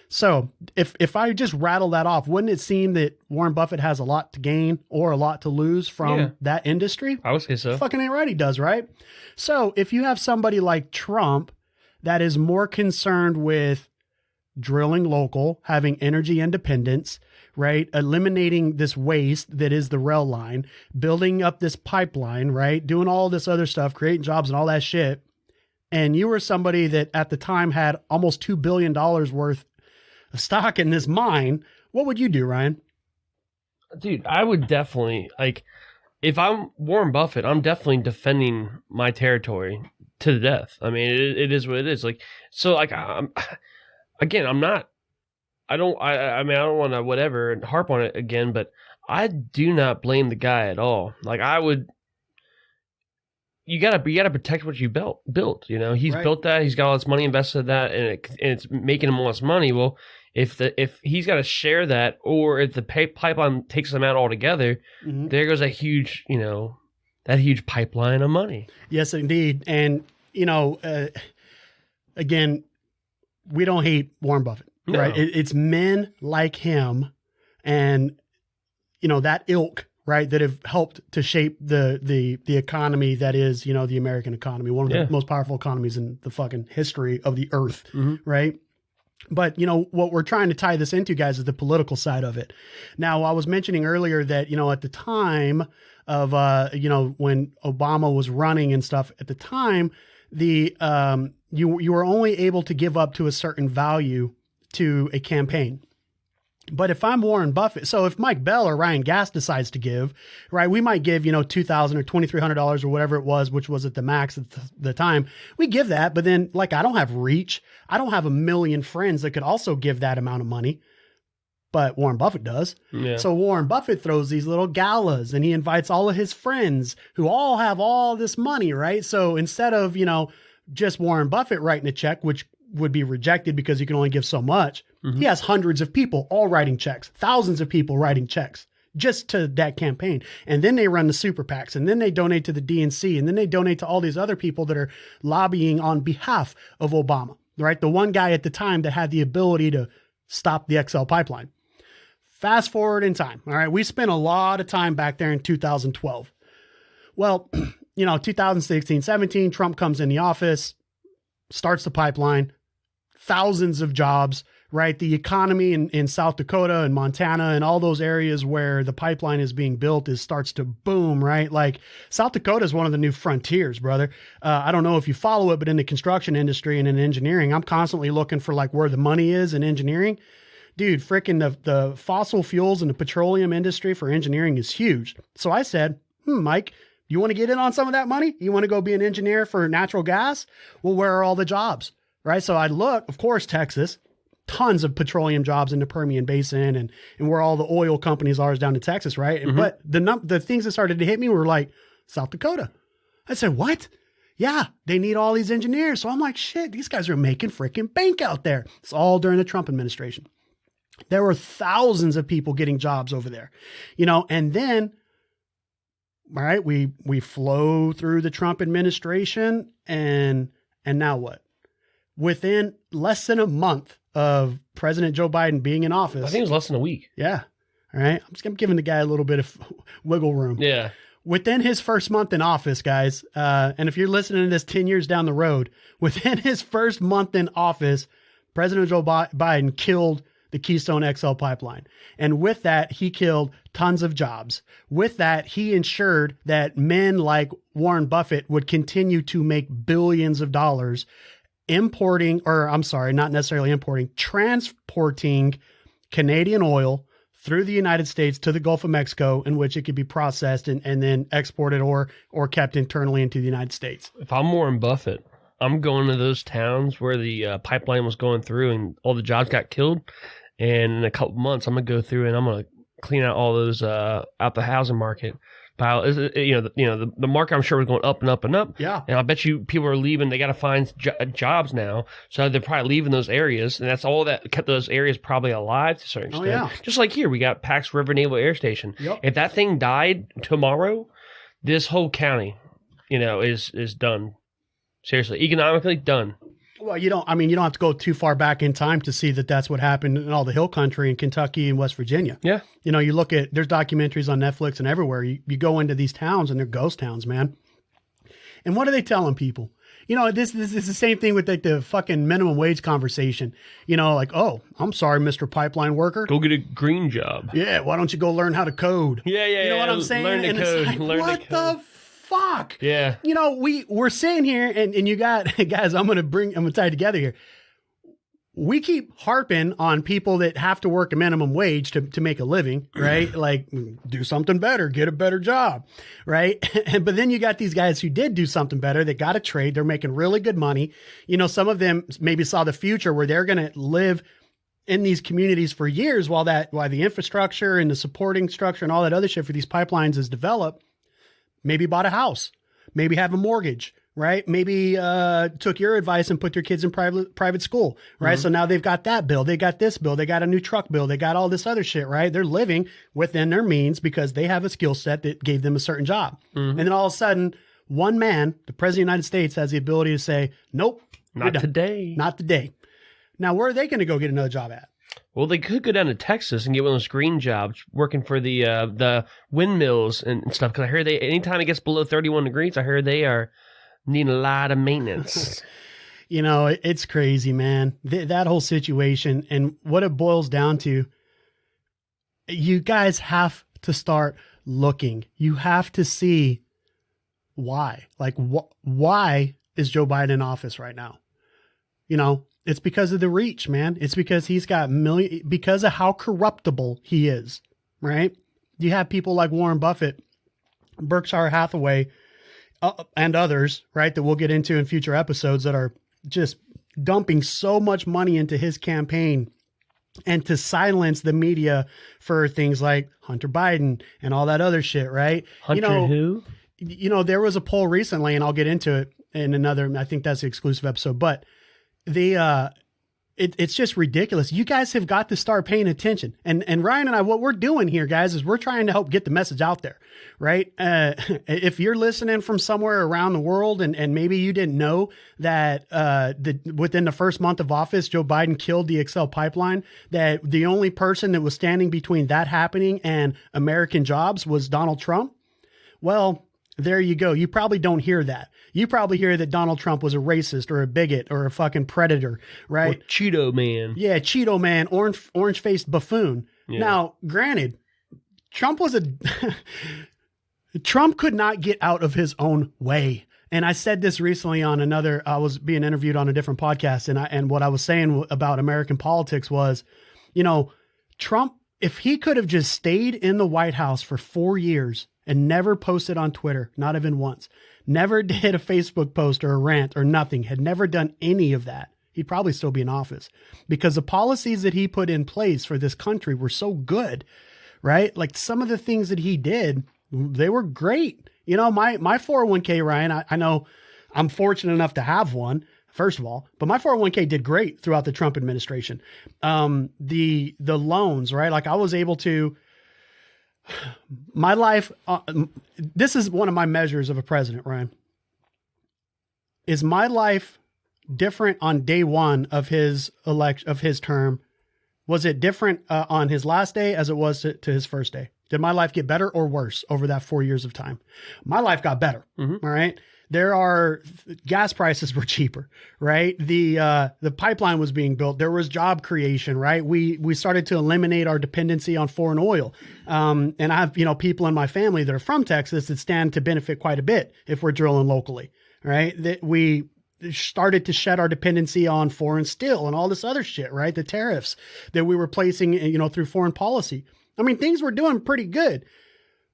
Speaker 1: So if I just rattle that off, wouldn't it seem that Warren Buffett has a lot to gain or a lot to lose from that industry?
Speaker 2: I would say so.
Speaker 1: Fucking ain't right, he does, right? So if you have somebody like Trump that is more concerned with drilling local, having energy independence, right? Eliminating this waste that is the rail line, building up this pipeline, right? Doing all this other stuff, creating jobs and all that shit. And you were somebody that at the time had almost $2 billion worth of stock in this mine. What would you do, Ryan?
Speaker 2: Dude, I would definitely, like, if I'm Warren Buffett, I'm definitely defending my territory to the death. I mean, it is what it is. Like, so, like, I don't want to whatever and harp on it again, but I do not blame the guy at all. Like, you gotta protect what you built. You know, he's built that. He's got all this money invested in that, and it's making him all this money. Well, if he's got to share that, or if the pipeline takes him out altogether, there goes a huge, that huge pipeline of money.
Speaker 1: Yes, indeed. And again, we don't hate Warren Buffett, right? It's men like him, and that ilk, right, that have helped to shape the economy that is, the American economy, one of the most powerful economies in the fucking history of the earth, right? But, what we're trying to tie this into, guys, is the political side of it. Now, I was mentioning earlier that, at the time of, when Obama was running and stuff, at the time, you were only able to give up to a certain value to a campaign. But if I'm Warren Buffett, so if Mike Bell or Ryan Gass decides to give, right, we might give, $2,000 or $2,300 or whatever it was, which was at the max at the time. We give that, but then I don't have reach. I don't have a million friends that could also give that amount of money, but Warren Buffett does. Yeah. So Warren Buffett throws these little galas and he invites all of his friends who all have all this money, right? So instead of, just Warren Buffett writing a check, which would be rejected because you can only give so much. He has hundreds of people all writing checks, thousands of people writing checks just to that campaign. And then they run the super PACs, and then they donate to the DNC, and then they donate to all these other people that are lobbying on behalf of Obama, right? The one guy at the time that had the ability to stop the XL pipeline. Fast forward in time. All right. We spent a lot of time back there in 2012. Well, 2016, 17, Trump comes in the office, starts the pipeline, thousands of jobs, right? The economy in South Dakota and Montana and all those areas where the pipeline is being built starts to boom, right? Like South Dakota is one of the new frontiers, brother. I don't know if you follow it, but in the construction industry and in engineering, I'm constantly looking for where the money is in engineering. Dude, freaking the fossil fuels and the petroleum industry for engineering is huge. So I said, Mike, you want to get in on some of that money? You want to go be an engineer for natural gas? Well, where are all the jobs? Right. So I look, of course, Texas, tons of petroleum jobs in the Permian Basin and where all the oil companies are is down to Texas. Right. But the things that started to hit me were South Dakota. I said, what? Yeah, they need all these engineers. So I'm like, shit, these guys are making freaking bank out there. It's all during the Trump administration. There were thousands of people getting jobs over there, and then, all right, we flow through the Trump administration and now what? Within less than a month of President Joe Biden being in office.
Speaker 2: I think it was less than a week.
Speaker 1: Yeah. All right. I'm giving the guy a little bit of wiggle room.
Speaker 2: Yeah.
Speaker 1: Within his first month in office, guys, and if you're listening to this 10 years down the road, within his first month in office, President Joe Biden killed the Keystone XL pipeline. And with that, he killed tons of jobs. With that, he ensured that men like Warren Buffett would continue to make billions of dollars transporting Canadian oil through the United States to the Gulf of Mexico, in which it could be processed and then exported or kept internally into the United States.
Speaker 2: If I'm Warren Buffett, I'm going to those towns where the pipeline was going through and all the jobs got killed. And in a couple months, I'm going to go through and I'm going to clean out all those out the housing market. The market, I'm sure, was going up and up and up.
Speaker 1: Yeah.
Speaker 2: And I bet you people are leaving. They got to find jobs now. So they're probably leaving those areas. And that's all that kept those areas probably alive to a certain extent.
Speaker 1: Yeah.
Speaker 2: Just like here, we got Pax River Naval Air Station.
Speaker 1: Yep.
Speaker 2: If that thing died tomorrow, this whole county, is done. Seriously. Economically, done.
Speaker 1: Well, you don't have to go too far back in time to see that that's what happened in all the hill country in Kentucky and West Virginia.
Speaker 2: Yeah.
Speaker 1: You look at, there's documentaries on Netflix and everywhere. You go into these towns and they're ghost towns, man. And what are they telling people? This is the same thing with like the fucking minimum wage conversation. Like, oh, I'm sorry, Mr. Pipeline worker.
Speaker 2: Go get a green job.
Speaker 1: Yeah. Why don't you go learn how to code?
Speaker 2: Yeah.
Speaker 1: You know what I'm saying?
Speaker 2: Learn to code.
Speaker 1: It's like, what the fuck?
Speaker 2: Yeah.
Speaker 1: We're sitting here and you got, guys, I'm going to tie it together here. We keep harping on people that have to work a minimum wage to make a living, right? Like, do something better, get a better job, right? But then you got these guys who did do something better, that got a trade, they're making really good money. Some of them maybe saw the future where they're going to live in these communities for years while the infrastructure and the supporting structure and all that other shit for these pipelines is developed. Maybe bought a house, maybe have a mortgage, right? Maybe took your advice and put their kids in private school, right? Mm-hmm. So now they've got that bill, they got this bill, they got a new truck bill, they got all this other shit, right? They're living within their means because they have a skill set that gave them a certain job. Mm-hmm. And then all of a sudden, one man, the president of the United States, has the ability to say, nope,
Speaker 2: not today.
Speaker 1: Not today. Now, where are they going to go get another job at?
Speaker 2: Well, they could go down to Texas and get one of those green jobs working for the windmills and stuff. Because I heard anytime it gets below 31 degrees, I heard they are needing a lot of maintenance.
Speaker 1: It's crazy, man. That whole situation and what it boils down to, you guys have to start looking. You have to see why. Like, why is Joe Biden in office right now? It's because of the reach, man. It's because he's got because of how corruptible he is, right? You have people like Warren Buffett, Berkshire Hathaway, and others, right, that we'll get into in future episodes, that are just dumping so much money into his campaign and to silence the media for things like Hunter Biden and all that other shit, right?
Speaker 2: Hunter who?
Speaker 1: There was a poll recently, and I'll get into it in another, I think that's the exclusive episode, but it's just ridiculous. You guys have got to start paying attention. And Ryan and I, what we're doing here, guys, is we're trying to help get the message out there, right? If you're listening from somewhere around the world and maybe you didn't know that within the first month of office, Joe Biden killed the XL pipeline, that the only person that was standing between that happening and American jobs was Donald Trump. Well, there you go. You probably don't hear that. You probably hear that Donald Trump was a racist or a bigot or a fucking predator, right?
Speaker 2: Or Cheeto man.
Speaker 1: Yeah, Cheeto man, orange-faced buffoon. Yeah. Now, granted, Trump could not get out of his own way. And I said this recently on I was being interviewed on a different podcast, and what I was saying about American politics was, Trump, if he could have just stayed in the White House for 4 years and never posted on Twitter, not even once, never did a Facebook post or a rant or nothing, had never done any of that, he'd probably still be in office, because the policies that he put in place for this country were so good, right? Like some of the things that he did, they were great. My 401k, Ryan, I know I'm fortunate enough to have one, first of all, but my 401k did great throughout the Trump administration. The loans, right? Like I was able to, my life, this is one of my measures of a president, Ryan. Is my life different on day one of his term? Was it different on his last day as it was to his first day? Did my life get better or worse over that 4 years of time? My life got better. Mm-hmm. All right. Gas prices were cheaper, right? The pipeline was being built. There was job creation, right? We started to eliminate our dependency on foreign oil. And I have, people in my family that are from Texas that stand to benefit quite a bit if we're drilling locally, right? That we started to shed our dependency on foreign steel and all this other shit, right? The tariffs that we were placing, through foreign policy. I mean, things were doing pretty good,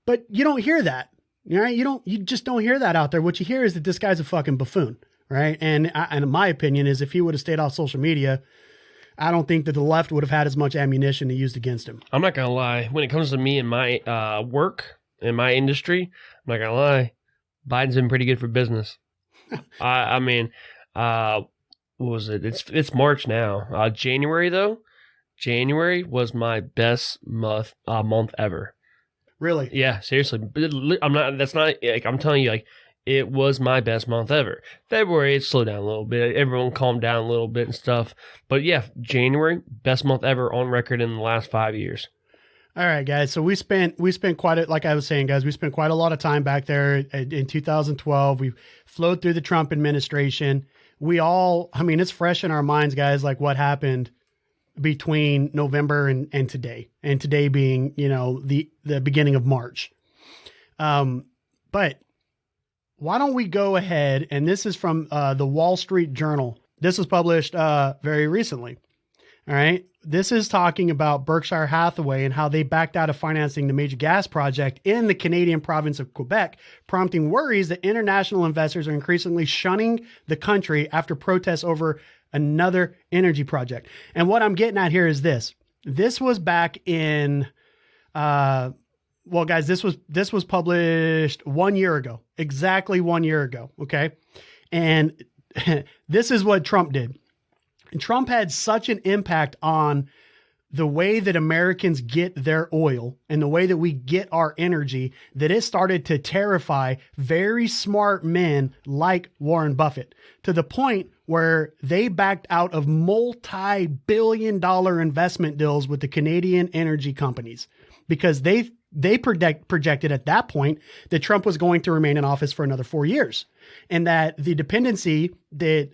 Speaker 1: but you don't hear that. Right? You just don't hear that out there. What you hear is that this guy's a fucking buffoon, right? And my opinion is if he would have stayed off social media, I don't think that the left would have had as much ammunition to use against him.
Speaker 2: I'm not going to lie. When it comes to me and my work and my industry, I'm not going to lie. Biden's been pretty good for business. I mean, what was it? It's March now. January, though. January was my best month ever.
Speaker 1: Really?
Speaker 2: Yeah, seriously. I'm telling you, like, it was my best month ever. February, it slowed down a little bit. Everyone calmed down a little bit and stuff. But yeah, January, best month ever on record in the last 5 years.
Speaker 1: All right, guys. So we spent like I was saying, guys, we spent quite a lot of time back there in 2012. We flowed through the Trump administration. It's fresh in our minds, guys, like what happened between November and today being, the beginning of March. But why don't we go ahead, and this is from the Wall Street Journal. This was published very recently. All right. This is talking about Berkshire Hathaway and how they backed out of financing the major gas project in the Canadian province of Quebec, prompting worries that international investors are increasingly shunning the country after protests over another energy project. And what I'm getting at here is this. This was back in, guys, this was published 1 year ago, exactly 1 year ago. Okay. And this is what Trump did. And Trump had such an impact on the way that Americans get their oil and the way that we get our energy that it started to terrify very smart men like Warren Buffett, to the point where they backed out of multi-billion-dollar investment deals with the Canadian energy companies because they projected at that point that Trump was going to remain in office for another 4 years, and that the dependency that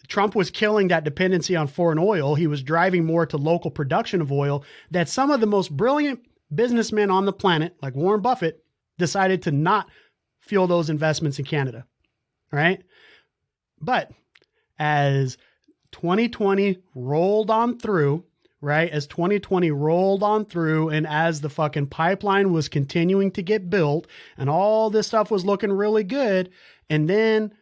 Speaker 1: Trump was killing, that dependency on foreign oil. He was driving more to local production of oil, that some of the most brilliant businessmen on the planet, like Warren Buffett, decided to not fuel those investments in Canada. Right? But as 2020 rolled on through, and as the fucking pipeline was continuing to get built and all this stuff was looking really good, and then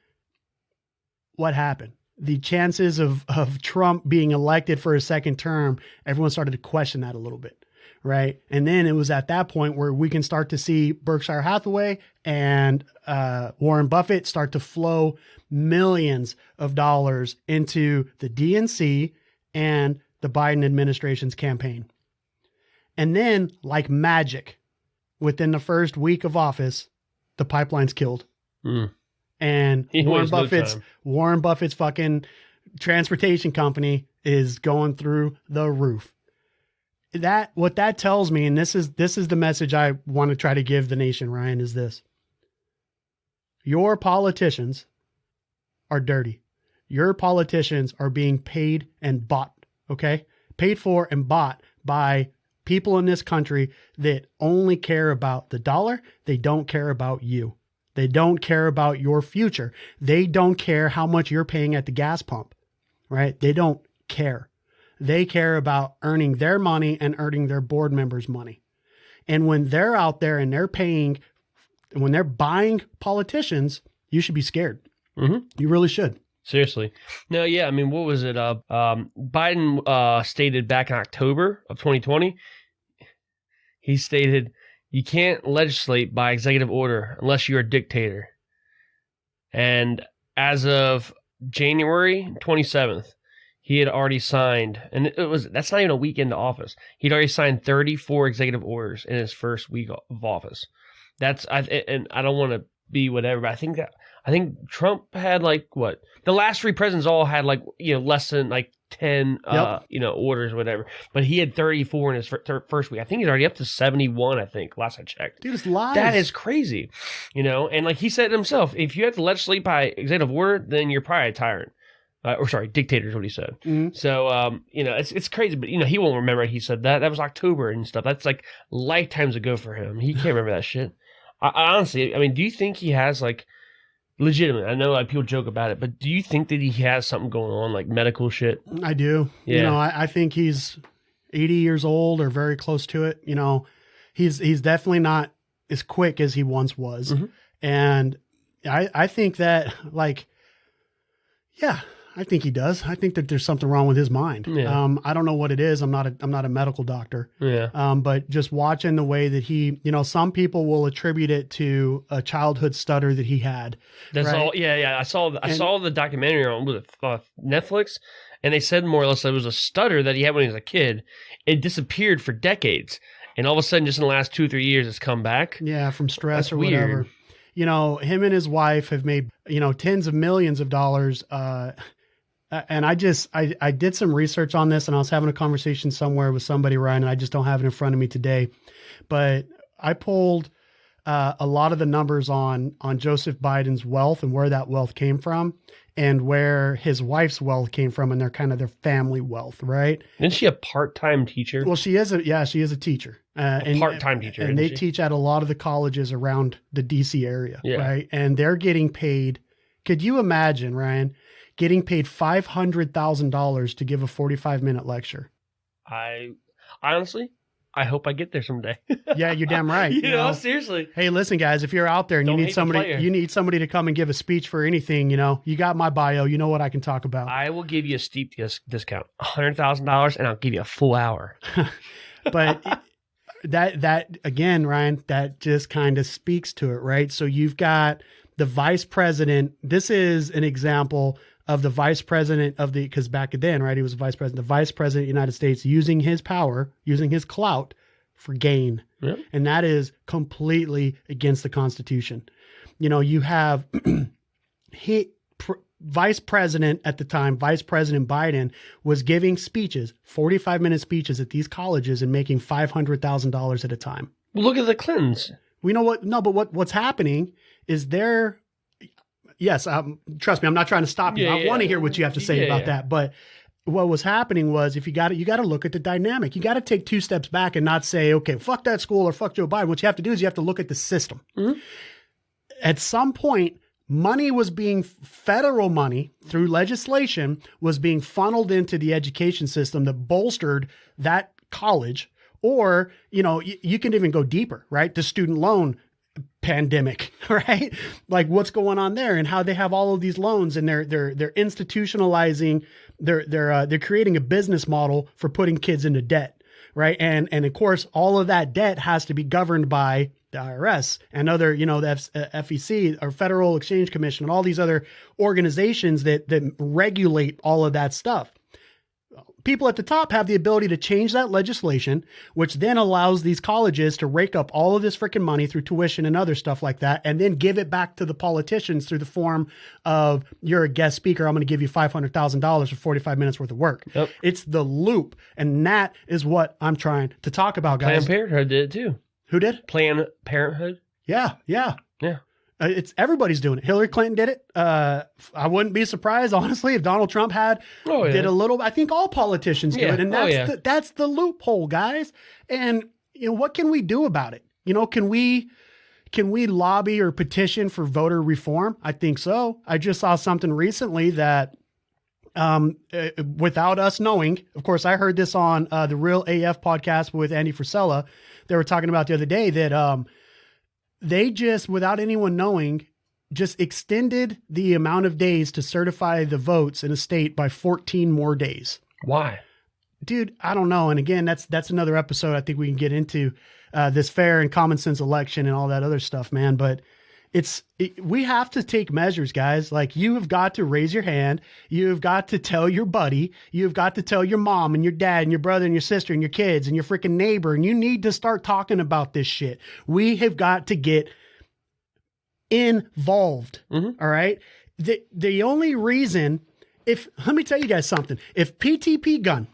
Speaker 1: what happened? The chances of Trump being elected for a second term, everyone started to question that a little bit, right? And then it was at that point where we can start to see Berkshire Hathaway and Warren Buffett start to flow millions of dollars into the DNC and the Biden administration's campaign. And then, like magic, within the first week of office, the pipeline's killed. And Warren Buffett's fucking transportation company is going through the roof. What that tells me, and this is the message I want to try to give the nation, Ryan, is this. Your politicians are dirty. Your politicians are being paid and bought, okay? Paid for and bought by people in this country that only care about the dollar. They don't care about you. They don't care about your future. They don't care how much you're paying at the gas pump, right? They don't care. They care about earning their money and earning their board members' money. And when they're out there and when they're buying politicians, you should be scared. Mm-hmm. You really should.
Speaker 2: Seriously. No, yeah. I mean, what was it? Biden stated back in October of 2020, he stated, "You can't legislate by executive order unless you're a dictator." And as of January 27th, he had already signed, and that's not even a week into office. He'd already signed 34 executive orders in his first week of office. And I don't want to be whatever, but I think Trump had the last three presidents all had less than 10 orders or whatever, but he had 34 in his first week. I think he's already up to 71, I think, last I checked.
Speaker 1: Dude, it's lies.
Speaker 2: That is crazy. And like he said himself, if you have to legislate by executive order, then you're probably a tyrant. Dictator is what he said. Mm-hmm. So it's crazy, but he won't remember he said that. That was October and stuff. That's like lifetimes ago for him. He can't remember that shit. I honestly, do you think he has legitimate? I know people joke about it, but do you think that he has something going on, like medical shit?
Speaker 1: I do. Yeah. I think he's 80 years old or very close to it. He's definitely not as quick as he once was. Mm-hmm. And I think that I think he does. I think that there's something wrong with his mind.
Speaker 2: Yeah.
Speaker 1: I don't know what it is. I'm not a medical doctor.
Speaker 2: Yeah.
Speaker 1: But just watching the way that he, some people will attribute it to a childhood stutter that he had.
Speaker 2: That's
Speaker 1: right?
Speaker 2: all. Yeah. I saw the documentary on Netflix, and they said more or less that it was a stutter that he had when he was a kid. It disappeared for decades, and all of a sudden, just in the last 2 or 3 years, it's come back.
Speaker 1: Yeah, from stress
Speaker 2: That's
Speaker 1: or
Speaker 2: weird.
Speaker 1: whatever. Him and his wife have made tens of millions of dollars. And I did some research on this, and I was having a conversation somewhere with somebody, Ryan, and I just don't have it in front of me today. But I pulled a lot of the numbers on Joseph Biden's wealth and where that wealth came from and where his wife's wealth came from, and their family wealth, right?
Speaker 2: Isn't she a part-time teacher?
Speaker 1: Well, she is a teacher.
Speaker 2: A part-time teacher.
Speaker 1: And they teach at a lot of the colleges around the DC area, right? And they're getting paid. Could you imagine, Ryan, getting paid $500,000 to give a 45-minute lecture?
Speaker 2: I hope I get there someday.
Speaker 1: Yeah, you're damn right.
Speaker 2: you know, seriously.
Speaker 1: Hey, listen, guys, if you're out there and you need somebody to come and give a speech for anything, you got my bio. You know what I can talk about.
Speaker 2: I will give you a steep discount, $100,000, and I'll give you a full hour.
Speaker 1: But that again, Ryan, that just kind of speaks to it, right? So you've got the vice president. This is an example of the vice president because back then, right, he was vice president, the vice president of the United States using his power, using his clout for gain. Yep. And that is completely against the Constitution. You have vice president at the time, Vice President Biden was giving speeches, 45-minute speeches at these colleges and making $500,000 at a time.
Speaker 2: Well, look at the Clintons.
Speaker 1: We know what, no, but what's happening is yes, trust me, I'm not trying to stop you. I want to hear what you have to say about that. But what was happening was you got to look at the dynamic. You got to take 2 steps back and not say, okay, fuck that school or fuck Joe Biden. What you have to do is you have to look at the system. Mm-hmm. At some point, federal money through legislation was being funneled into the education system that bolstered that college. Or, you can even go deeper, right? The student loan pandemic, right? Like what's going on there and how they have all of these loans and they're institutionalizing, they're creating a business model for putting kids into debt, right? And of course, all of that debt has to be governed by the IRS and other, the FEC or Federal Exchange Commission and all these other organizations that regulate all of that stuff. People at the top have the ability to change that legislation, which then allows these colleges to rake up all of this freaking money through tuition and other stuff like that, and then give it back to the politicians through the form of, you're a guest speaker, I'm going to give you $500,000 for 45 minutes worth of work. Yep. It's the loop, and that is what I'm trying to talk about, guys.
Speaker 2: Planned Parenthood did it too.
Speaker 1: Who did?
Speaker 2: Planned Parenthood.
Speaker 1: Yeah. It's everybody's doing it. Hillary Clinton did it. I wouldn't be surprised, honestly, if Donald Trump did a little. I think all politicians do it, and that's the loophole, guys. And what can we do about it? Can we lobby or petition for voter reform? I think so. I just saw something recently that, without us knowing, of course, I heard this on the Real AF podcast with Andy Frisella. They were talking about the other day that they just, without anyone knowing, just extended the amount of days to certify the votes in a state by 14 more days.
Speaker 2: Why?
Speaker 1: Dude, I don't know. And again, that's another episode. I think we can get into this fair and common sense election and all that other stuff, man. But we have to take measures, guys. Like, you have got to raise your hand. You've got to tell your buddy. You've got to tell your mom and your dad and your brother and your sister and your kids and your freaking neighbor. And you need to start talking about this shit. We have got to get involved. Mm-hmm. All right. The only reason, let me tell you guys something. If PTP Gun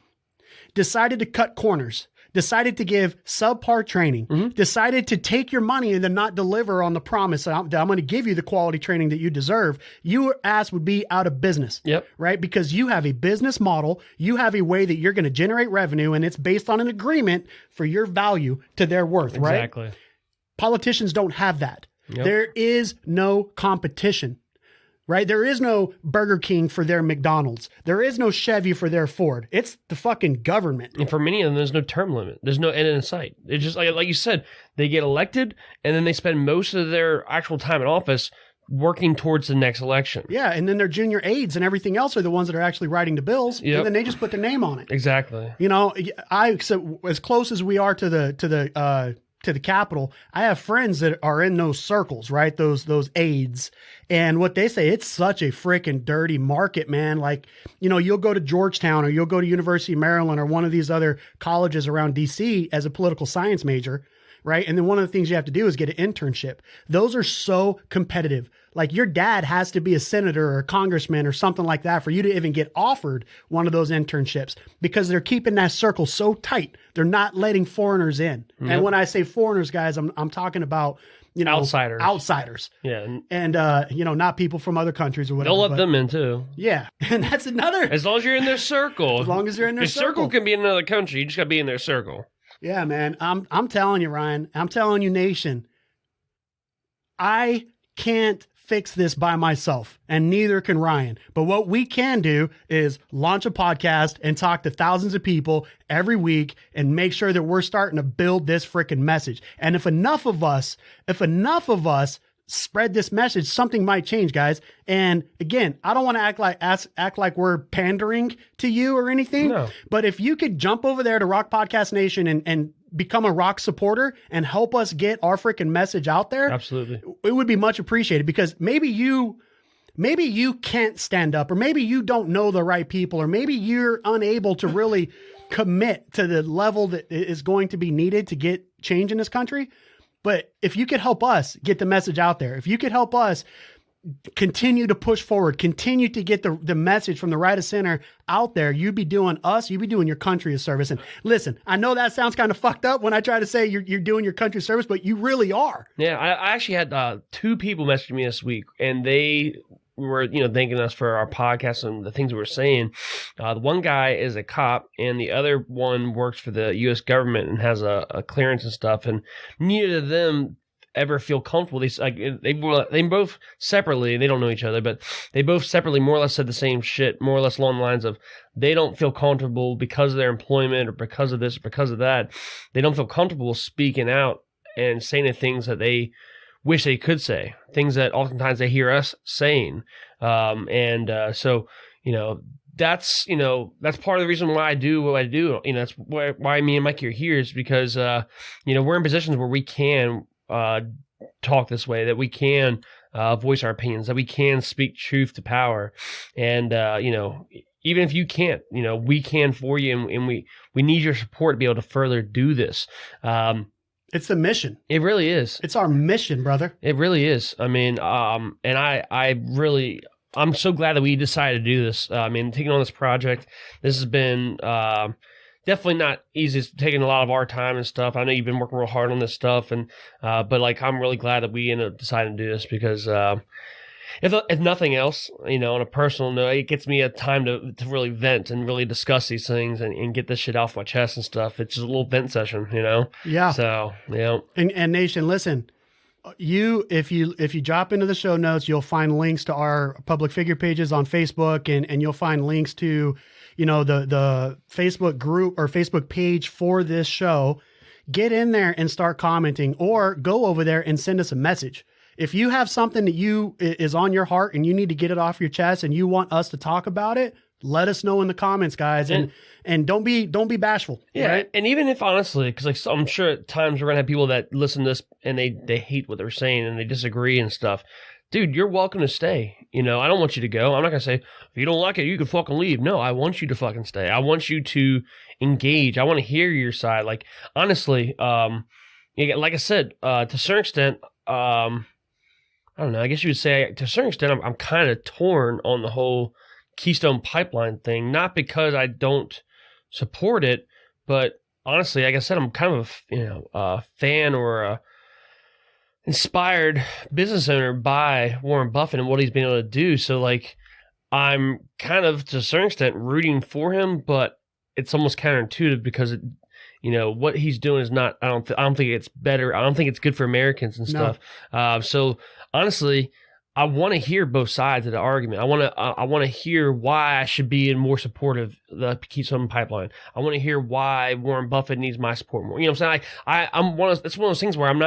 Speaker 1: decided to cut corners, decided to give subpar training, decided to take your money and then not deliver on the promise that I'm going to give you the quality training that you deserve, your ass would be out of business. Yep. Right? Because you have a business model, you have a way that you're going to generate revenue, and it's based on an agreement for your value to their worth, right?
Speaker 2: Exactly.
Speaker 1: Politicians don't have that. Yep. There is no competition. Right? There is no Burger King for their McDonald's. There is no Chevy for their Ford. It's the fucking government.
Speaker 2: And for many of them, there's no term limit. There's no end in sight. It's just like you said, they get elected and then they spend most of their actual time in office working towards the next election.
Speaker 1: Yeah, and then their junior aides and everything else are the ones that are actually writing the bills, and then they just put their name on it.
Speaker 2: Exactly.
Speaker 1: You know, so as close as we are to the Capitol, I have friends that are in those circles, right? Those aides. And what they say, it's such a freaking dirty market, man. Like, you know, you'll go to Georgetown or you'll go to University of Maryland or one of these other colleges around DC as a political science major, right? And then one of the things you have to do is get an internship. Those are so competitive. Like your dad has to be a senator or a congressman or something like that for you to even get offered one of those internships, because they're keeping that circle so tight. They're not letting foreigners in. Yep. And when I say foreigners, guys, I'm talking about, you know, outsiders.
Speaker 2: Yeah.
Speaker 1: And, you know, not people from other countries or whatever.
Speaker 2: They'll let them in too.
Speaker 1: Yeah. And that's another.
Speaker 2: As long as you're in their circle.
Speaker 1: As long as you're in their circle.
Speaker 2: Your circle can be in another country. You just got to be in their circle.
Speaker 1: Yeah, man. I'm telling you, Ryan. I'm telling you, nation. I can't fix this by myself, and neither can Ryan. But what we can do is launch a podcast and talk to thousands of people every week and make sure that we're starting to build this freaking message. And if enough of us spread this message, something might change, guys. And again, I don't want to act like we're pandering to you or anything. No. But if you could jump over there to Rock Podcast Nation and become a Rock supporter and help us get our freaking message out there,
Speaker 2: absolutely,
Speaker 1: it would be much appreciated, because maybe you can't stand up, or maybe you don't know the right people, or maybe you're unable to really commit to the level that is going to be needed to get change in this country. But if you could help us get the message out there, if you could help us continue to push forward, continue to get the message from the right of center out there, you'd be doing your country a service. And listen, I know that sounds kind of fucked up when I try to say you're doing your country service, but you really are.
Speaker 2: Yeah, I actually had 2 people message me this week, and they were, you know, thanking us for our podcast and the things we were saying. The one guy is a cop, and the other one works for the U.S. government and has a clearance and stuff. And neither of them ever feel comfortable. They both separately, they don't know each other, but they both separately more or less said the same shit, more or less along the lines of they don't feel comfortable because of their employment or because of this or because of that. They don't feel comfortable speaking out and saying the things that they wish they could say, things that oftentimes they hear us saying. So, you know, that's part of the reason why I do what I do. You know, that's why me and Mikey are here, is because, you know, we're in positions where we can talk this way, that we can voice our opinions, that we can speak truth to power. And, you know, even if you can't, you know, we can for you, and we need your support to be able to further do this.
Speaker 1: It's the mission.
Speaker 2: It really is.
Speaker 1: It's our mission, brother.
Speaker 2: It really is. I mean, and I'm so glad that we decided to do this. I mean, taking on this project, this has been definitely not easy. It's taking a lot of our time and stuff. I know you've been working real hard on this stuff, and but like, I'm really glad that we ended up deciding to do this, because if nothing else, you know, on a personal note, it gets me a time to really vent and really discuss these things and get this shit off my chest and stuff. It's just a little vent session, you know?
Speaker 1: Yeah.
Speaker 2: So, yeah.
Speaker 1: And Nation, listen, if you drop into the show notes, you'll find links to our public figure pages on Facebook, and you'll find links to, you know, the Facebook group or Facebook page for this show. Get in there and start commenting, or go over there and send us a message. If you have something that is on your heart and you need to get it off your chest and you want us to talk about it, let us know in the comments, guys. And don't be bashful.
Speaker 2: Yeah.
Speaker 1: Right?
Speaker 2: And even if, honestly, because like, I'm sure at times we're going to have people that listen to this and they hate what they're saying and they disagree and stuff. Dude, you're welcome to stay. You know, I don't want you to go. I'm not going to say, if you don't like it, you can fucking leave. No, I want you to fucking stay. I want you to engage. I want to hear your side. Like, honestly, like I said, to a certain extent, I don't know. I guess you would say, to a certain extent, I'm kind of torn on the whole Keystone Pipeline thing. Not because I don't support it, but honestly, like I said, I'm kind of a fan or a inspired business owner by Warren Buffett and what he's been able to do. So, like, I'm kind of, to a certain extent, rooting for him, but it's almost counterintuitive, because what he's doing is not. I don't think it's better. I don't think it's good for Americans and stuff. No. So honestly, I want to hear both sides of the argument. I want to hear why I should be in more support of the Keystone Pipeline. I want to hear why Warren Buffett needs my support more. You know what I'm saying? It's one of those things where I'm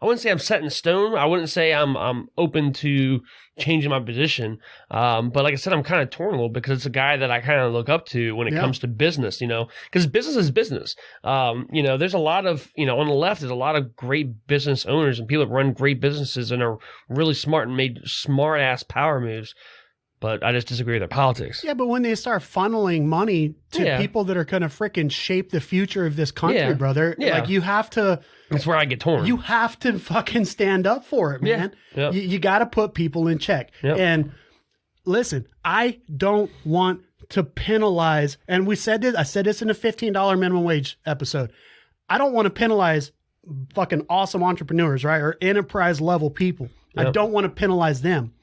Speaker 2: I wouldn't say I'm set in stone. I wouldn't say I'm open to changing my position. But like I said, I'm kind of torn a little because it's a guy that I kind of look up to when it comes to business, because business is business. There's a lot of, on the left, there's a lot of great business owners and people that run great businesses and are really smart and made smart ass power moves. But I just disagree with their politics.
Speaker 1: Yeah, but when they start funneling money to people that are going to freaking shape the future of this country, brother, like you have to...
Speaker 2: That's where I get torn.
Speaker 1: You have to fucking stand up for it, man.
Speaker 2: Yeah.
Speaker 1: You got to put people in check.
Speaker 2: Yep.
Speaker 1: And listen, I don't want to penalize, and I said this in the $15 minimum wage episode. I don't want to penalize fucking awesome entrepreneurs, right? Or enterprise level people. Yep. I don't want to penalize them.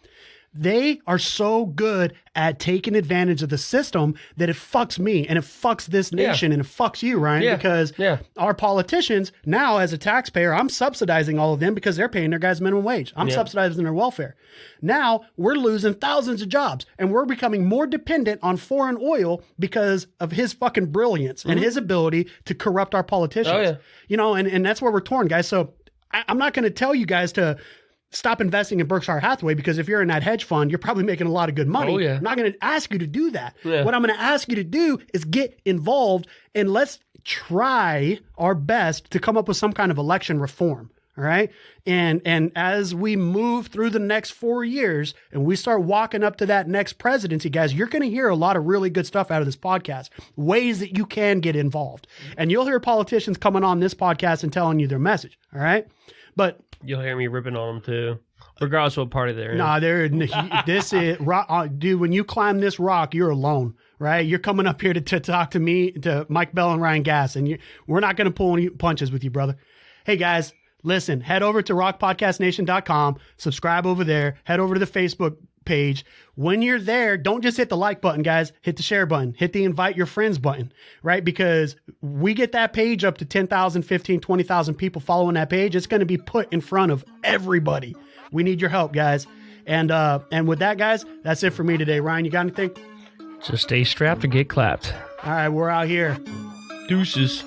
Speaker 1: They are so good at taking advantage of the system that it fucks me and it fucks this nation and it fucks you, Ryan, because our politicians now, as a taxpayer, I'm subsidizing all of them because they're paying their guys minimum wage. I'm subsidizing their welfare. Now we're losing thousands of jobs and we're becoming more dependent on foreign oil because of his fucking brilliance and his ability to corrupt our politicians. And that's where we're torn, guys. So I'm not going to tell you guys to stop investing in Berkshire Hathaway because if you're in that hedge fund, you're probably making a lot of good money. I'm not going to ask you to do that. What I'm going to ask you to do is get involved and let's try our best to come up with some kind of election reform. All right. And as we move through the next 4 years and we start walking up to that next presidency, guys, you're going to hear a lot of really good stuff out of this podcast, ways that you can get involved. And you'll hear politicians coming on this podcast and telling you their message. All right. But
Speaker 2: you'll hear me ripping on them too, regardless of what party they're in.
Speaker 1: Nah, this is dude. When you climb this rock, you're alone, right? You're coming up here to talk to me, to Mike Bell and Ryan Gass, and we're not going to pull any punches with you, brother. Hey guys, listen, head over to rockpodcastnation.com, subscribe over there, head over to the Facebook page. When you're there, don't just hit the like button, guys. Hit the share button. Hit the invite your friends button, right? Because we get that page up to 10,000, 15, 20,000 people following that page. It's going to be put in front of everybody. We need your help, guys. And with that, guys, that's it for me today. Ryan, you got anything?
Speaker 2: Just stay strapped or get clapped.
Speaker 1: All right, we're out here.
Speaker 2: Deuces.